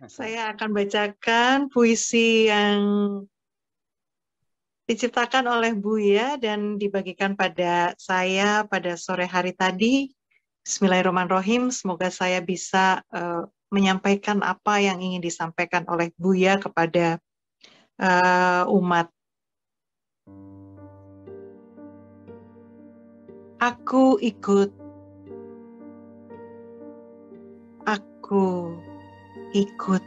Saya akan bacakan puisi yang diciptakan oleh Buya dan dibagikan pada saya pada sore hari tadi. Bismillahirrahmanirrahim. Semoga saya bisa menyampaikan apa yang ingin disampaikan oleh Buya kepada umat. Aku ikut. Aku ikut.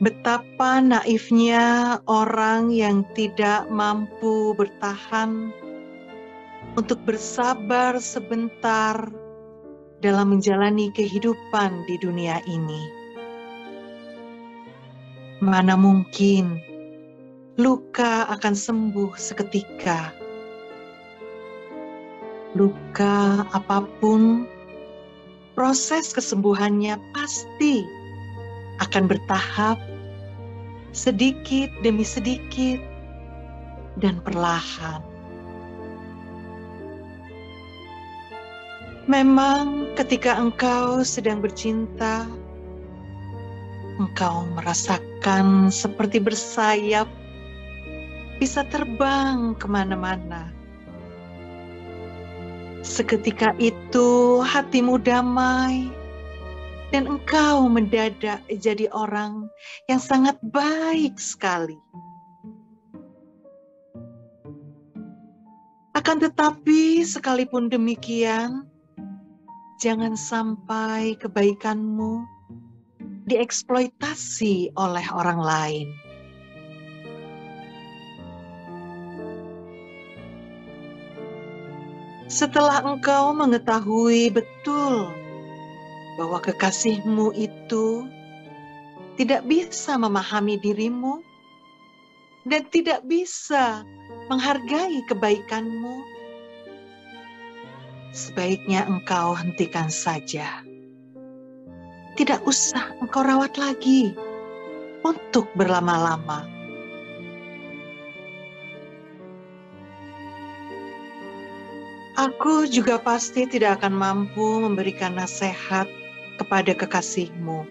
Betapa naifnya orang yang tidak mampu bertahan untuk bersabar sebentar dalam menjalani kehidupan di dunia ini. Mana mungkin luka akan sembuh seketika. Luka apapun, proses kesembuhannya pasti akan bertahap, sedikit demi sedikit, dan perlahan. Memang ketika engkau sedang bercinta, engkau merasakan seperti bersayap, bisa terbang kemana-mana. Seketika itu hatimu damai, dan engkau mendadak jadi orang yang sangat baik sekali. Akan tetapi sekalipun demikian, jangan sampai kebaikanmu dieksploitasi oleh orang lain. Setelah engkau mengetahui betul bahwa kekasihmu itu tidak bisa memahami dirimu dan tidak bisa menghargai kebaikanmu, sebaiknya engkau hentikan saja. Tidak usah engkau rawat lagi untuk berlama-lama. Aku juga pasti tidak akan mampu memberikan nasihat kepada kekasihmu.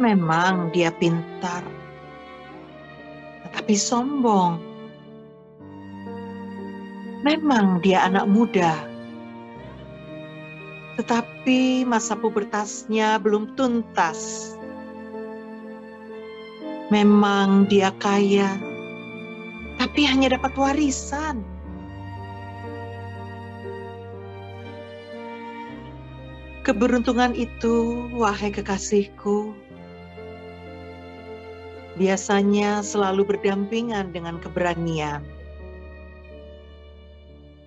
Memang dia pintar, tetapi sombong. Memang dia anak muda, tetapi masa pubertasnya belum tuntas. Memang dia kaya, tapi hanya dapat warisan. Keberuntungan itu, wahai kekasihku, biasanya selalu berdampingan dengan keberanian.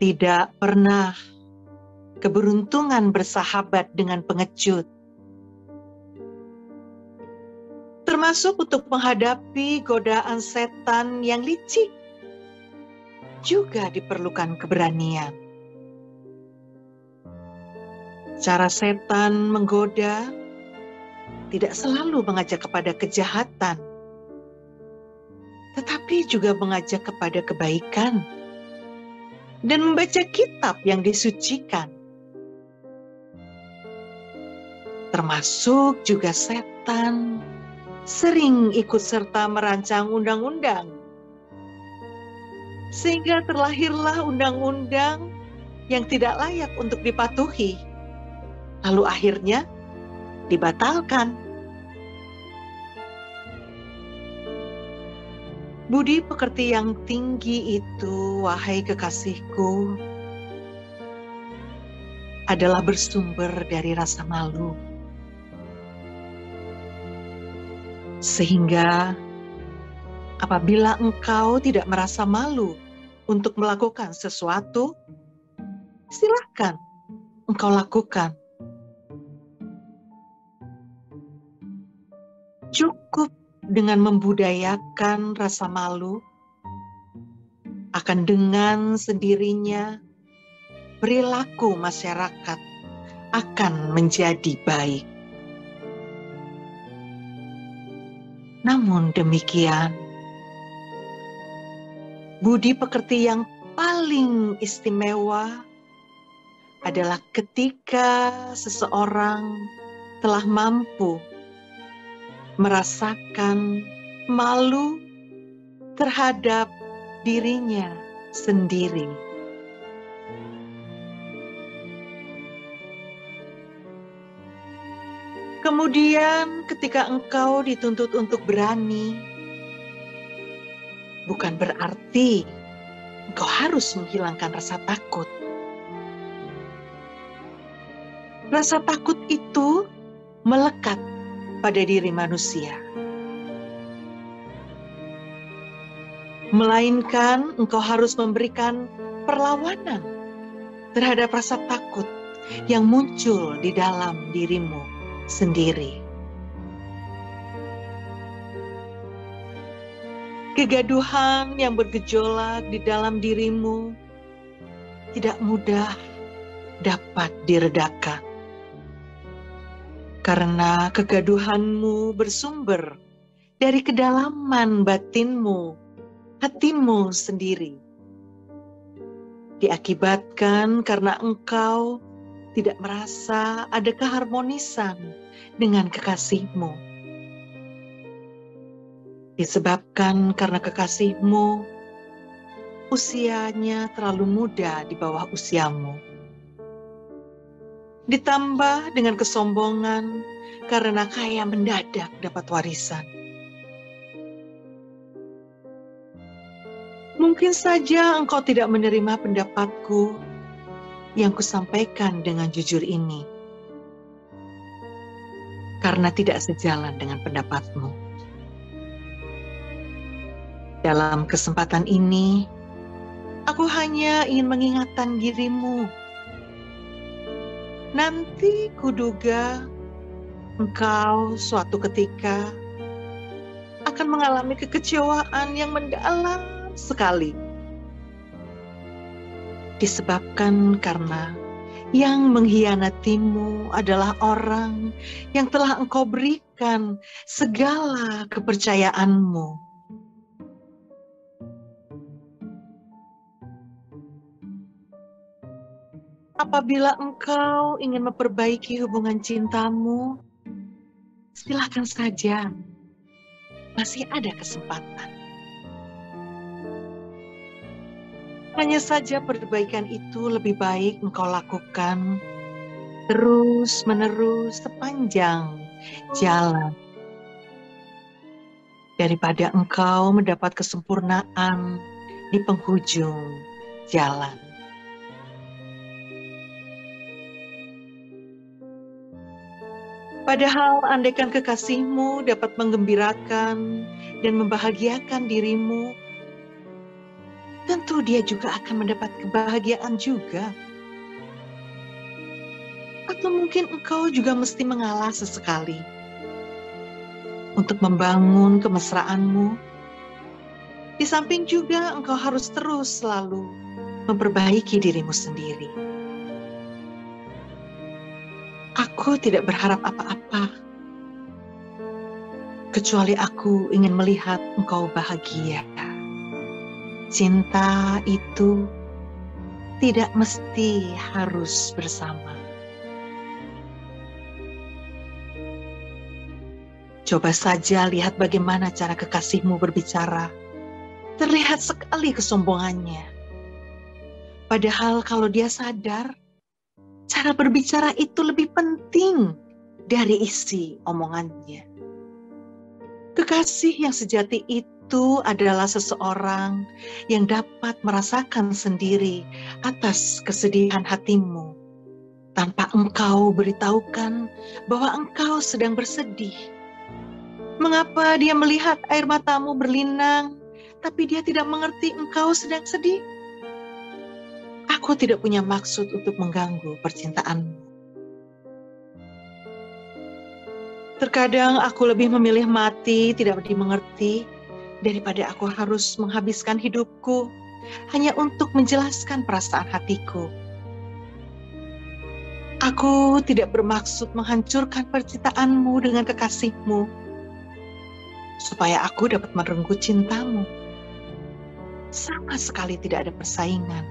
Tidak pernah keberuntungan bersahabat dengan pengecut. Termasuk untuk menghadapi godaan setan yang licik, juga diperlukan keberanian. Cara setan menggoda tidak selalu mengajak kepada kejahatan, tetapi juga mengajak kepada kebaikan dan membaca kitab yang disucikan. Termasuk juga setan sering ikut serta merancang undang-undang, sehingga terlahirlah undang-undang yang tidak layak untuk dipatuhi, lalu akhirnya dibatalkan. Budi pekerti yang tinggi itu, wahai kekasihku, adalah bersumber dari rasa malu. Sehingga apabila engkau tidak merasa malu untuk melakukan sesuatu, silakan engkau lakukan. Cukup dengan membudayakan rasa malu, akan dengan sendirinya perilaku masyarakat akan menjadi baik. Namun demikian, budi pekerti yang paling istimewa adalah ketika seseorang telah mampu merasakan malu terhadap dirinya sendiri. Kemudian ketika engkau dituntut untuk berani, bukan berarti engkau harus menghilangkan rasa takut. Rasa takut itu melekat pada diri manusia. Melainkan engkau harus memberikan perlawanan terhadap rasa takut yang muncul di dalam dirimu sendiri. Kegaduhan yang bergejolak di dalam dirimu tidak mudah dapat diredakan. Karena kegaduhanmu bersumber dari kedalaman batinmu, hatimu sendiri. Diakibatkan karena engkau tidak merasa ada keharmonisan dengan kekasihmu. Disebabkan karena kekasihmu usianya terlalu muda di bawah usiamu. Ditambah dengan kesombongan karena kaya mendadak dapat warisan. Mungkin saja engkau tidak menerima pendapatku yang kusampaikan dengan jujur ini, karena tidak sejalan dengan pendapatmu. Dalam kesempatan ini, aku hanya ingin mengingatkan dirimu. Nanti kuduga engkau suatu ketika akan mengalami kekecewaan yang mendalam sekali. Disebabkan karena yang mengkhianatimu adalah orang yang telah engkau berikan segala kepercayaanmu. Apabila engkau ingin memperbaiki hubungan cintamu, silakan saja. Masih ada kesempatan. Hanya saja perbaikan itu lebih baik engkau lakukan terus-menerus sepanjang jalan. Daripada engkau mendapat kesempurnaan di penghujung jalan. Padahal andaikan kekasihmu dapat menggembirakan dan membahagiakan dirimu, tentu dia juga akan mendapat kebahagiaan juga. Atau mungkin engkau juga mesti mengalah sesekali untuk membangun kemesraanmu. Di samping juga engkau harus terus selalu memperbaiki dirimu sendiri. Aku tidak berharap apa-apa, kecuali aku ingin melihat engkau bahagia. Cinta itu tidak mesti harus bersama. Coba saja lihat bagaimana cara kekasihmu berbicara. Terlihat sekali kesombongannya. Padahal kalau dia sadar, cara berbicara itu lebih penting dari isi omongannya. Kekasih yang sejati itu adalah seseorang yang dapat merasakan sendiri atas kesedihan hatimu, tanpa engkau beritahukan bahwa engkau sedang bersedih. Mengapa dia melihat air matamu berlinang, tapi dia tidak mengerti engkau sedang sedih? Aku tidak punya maksud untuk mengganggu percintaanmu. Terkadang aku lebih memilih mati tidak dimengerti daripada aku harus menghabiskan hidupku hanya untuk menjelaskan perasaan hatiku. Aku tidak bermaksud menghancurkan percintaanmu dengan kekasihmu, supaya aku dapat merenggut cintamu. Sama sekali tidak ada persaingan.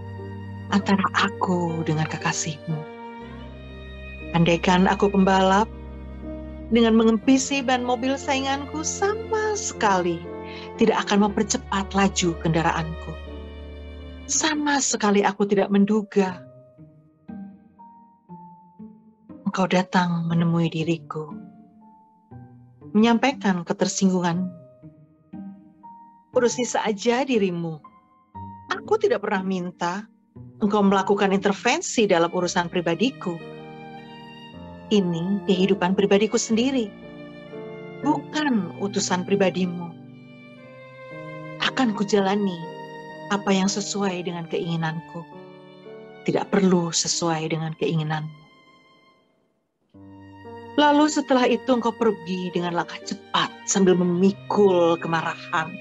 antara aku dengan kekasihmu. Andaikan aku pembalap, dengan mengempisi ban mobil sainganku sama sekali tidak akan mempercepat laju kendaraanku. Sama sekali aku tidak menduga engkau datang menemui diriku, menyampaikan ketersinggungan. Urusi saja dirimu. Aku tidak pernah minta engkau melakukan intervensi dalam urusan pribadiku. Ini kehidupan pribadiku sendiri, bukan utusan pribadimu. Akan kujalani apa yang sesuai dengan keinginanku. Tidak perlu sesuai dengan keinginanmu. Lalu setelah itu engkau pergi dengan langkah cepat sambil memikul kemarahan.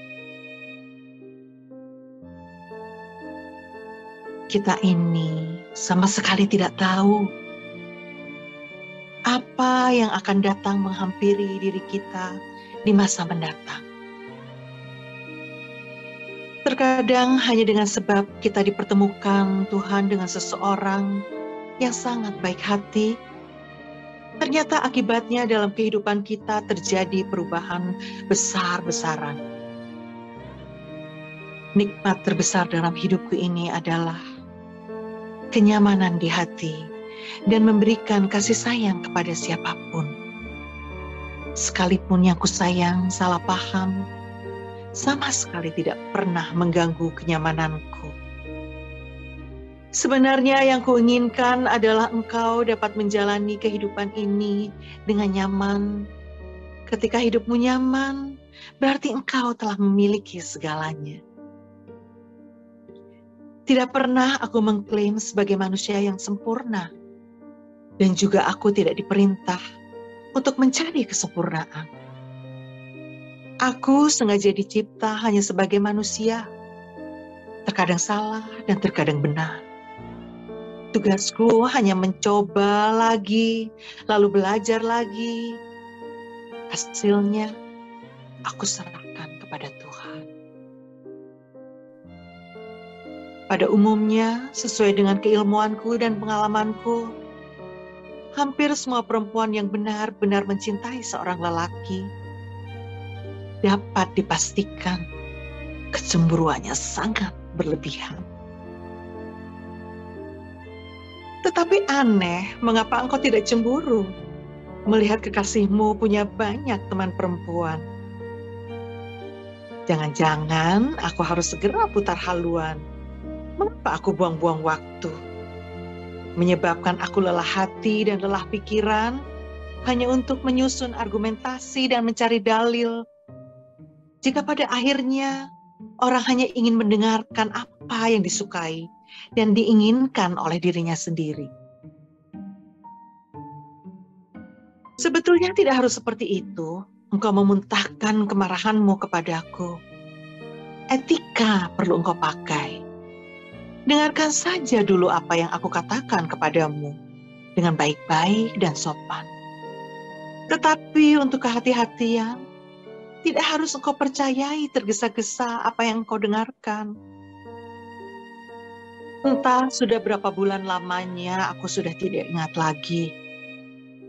Kita ini sama sekali tidak tahu apa yang akan datang menghampiri diri kita di masa mendatang. Terkadang hanya dengan sebab kita dipertemukan Tuhan dengan seseorang yang sangat baik hati, ternyata akibatnya dalam kehidupan kita terjadi perubahan besar-besaran. Nikmat terbesar dalam hidupku ini adalah kenyamanan di hati dan memberikan kasih sayang kepada siapapun. Sekalipun yang kusayang salah paham, sama sekali tidak pernah mengganggu kenyamananku. Sebenarnya yang kuinginkan adalah engkau dapat menjalani kehidupan ini dengan nyaman. Ketika hidupmu nyaman, berarti engkau telah memiliki segalanya. Tidak pernah aku mengklaim sebagai manusia yang sempurna. Dan juga aku tidak diperintah untuk mencari kesempurnaan. Aku sengaja dicipta hanya sebagai manusia. Terkadang salah dan terkadang benar. Tugasku hanya mencoba lagi, lalu belajar lagi. Hasilnya, aku serahkan kepada Tuhan. Pada umumnya, sesuai dengan keilmuanku dan pengalamanku, hampir semua perempuan yang benar-benar mencintai seorang lelaki dapat dipastikan kecemburuannya sangat berlebihan. Tetapi aneh, mengapa engkau tidak cemburu melihat kekasihmu punya banyak teman perempuan? Jangan-jangan aku harus segera putar haluan. Mengapa aku buang-buang waktu? Menyebabkan aku lelah hati dan lelah pikiran hanya untuk menyusun argumentasi dan mencari dalil. Jika pada akhirnya orang hanya ingin mendengarkan apa yang disukai dan diinginkan oleh dirinya sendiri. Sebetulnya tidak harus seperti itu. Engkau memuntahkan kemarahanmu kepadaku. Etika perlu engkau pakai. Dengarkan saja dulu apa yang aku katakan kepadamu dengan baik-baik dan sopan. Tetapi untuk kehati-hatian, tidak harus engkau percayai tergesa-gesa apa yang engkau dengarkan. Entah sudah berapa bulan lamanya aku sudah tidak ingat lagi.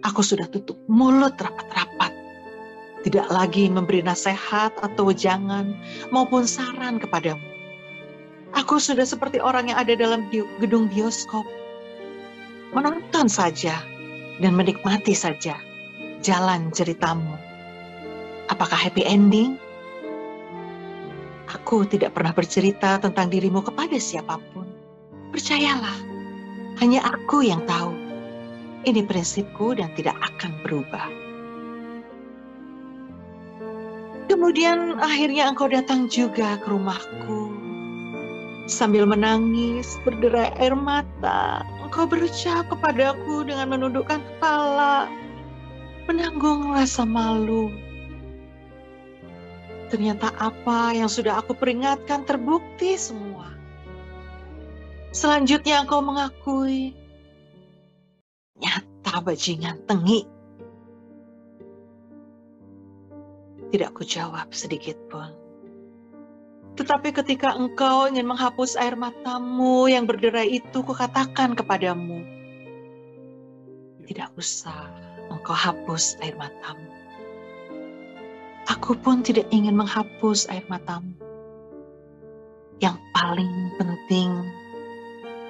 Aku sudah tutup mulut rapat-rapat. Tidak lagi memberi nasihat atau wejangan maupun saran kepadamu. Aku sudah seperti orang yang ada dalam gedung bioskop. Menonton saja dan menikmati saja jalan ceritamu. Apakah happy ending? Aku tidak pernah bercerita tentang dirimu kepada siapapun. Percayalah, hanya aku yang tahu. Ini prinsipku dan tidak akan berubah. Kemudian akhirnya engkau datang juga ke rumahku. Sambil menangis, berderai air mata, engkau berucap kepadaku dengan menundukkan kepala, menanggung rasa malu. Ternyata apa yang sudah aku peringatkan terbukti semua. Selanjutnya engkau mengakui, nyata bajingan tengik. Tidak kujawab sedikit pun. Tetapi ketika engkau ingin menghapus air matamu yang berderai itu, kukatakan kepadamu, tidak usah engkau hapus air matamu. Aku pun tidak ingin menghapus air matamu. Yang paling penting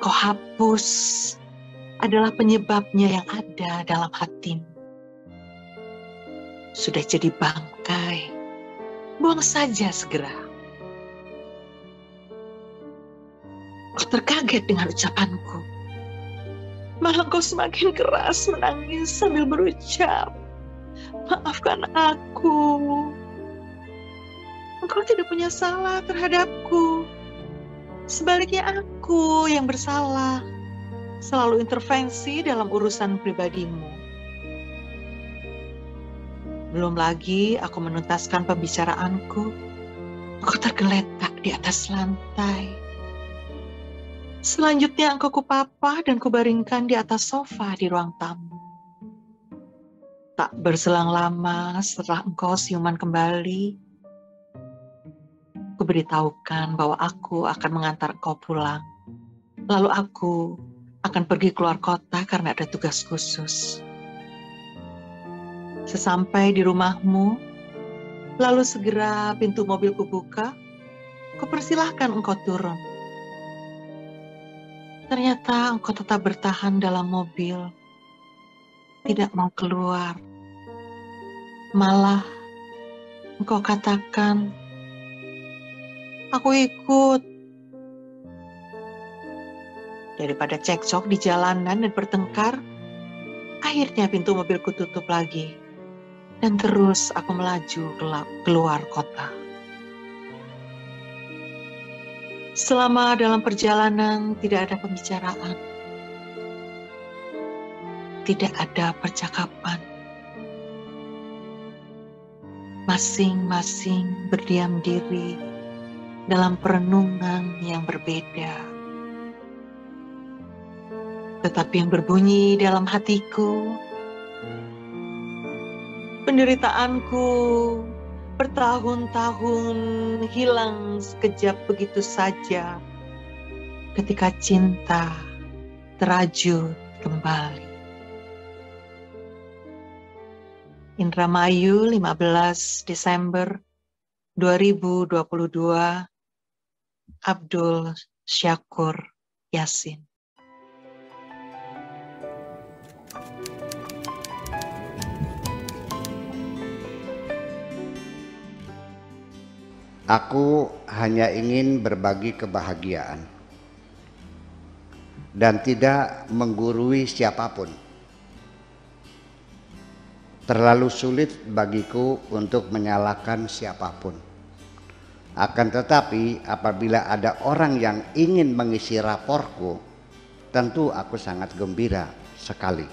kau hapus adalah penyebabnya yang ada dalam hatimu. Sudah jadi bangkai, buang saja segera. Kau terkaget dengan ucapanku. Malah kau semakin keras menangis sambil berucap, maafkan aku. Engkau tidak punya salah terhadapku. Sebaliknya aku yang bersalah, selalu intervensi dalam urusan pribadimu. Belum lagi aku menuntaskan pembicaraanku, engkau tergeletak di atas lantai. Selanjutnya engkau kupapah dan kubaringkan di atas sofa di ruang tamu. Tak berselang lama setelah engkau siuman kembali, kuberitahukan bahwa aku akan mengantar engkau pulang. Lalu aku akan pergi keluar kota karena ada tugas khusus. Sesampai di rumahmu, lalu segera pintu mobil kubuka, kupersilahkan engkau turun. Ternyata engkau tetap bertahan dalam mobil, tidak mau keluar. Malah engkau katakan, aku ikut. Daripada cekcok di jalanan dan bertengkar, akhirnya pintu mobilku tutup lagi. Dan terus aku melaju keluar kota. Selama dalam perjalanan tidak ada pembicaraan. Tidak ada percakapan. Masing-masing berdiam diri dalam perenungan yang berbeda. Tetapi yang berbunyi dalam hatiku, penderitaanku bertahun-tahun hilang sekejap begitu saja ketika cinta terajut kembali. Indramayu, 15 Desember 2022, Abdul Syakur Yasin. Aku hanya ingin berbagi kebahagiaan dan tidak menggurui siapapun. Terlalu sulit bagiku untuk menyalahkan siapapun. Akan tetapi apabila ada orang yang ingin mengisi raporku, tentu aku sangat gembira sekali.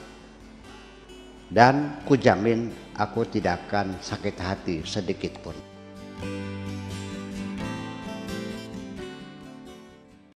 Dan kujamin aku tidak akan sakit hati sedikit pun.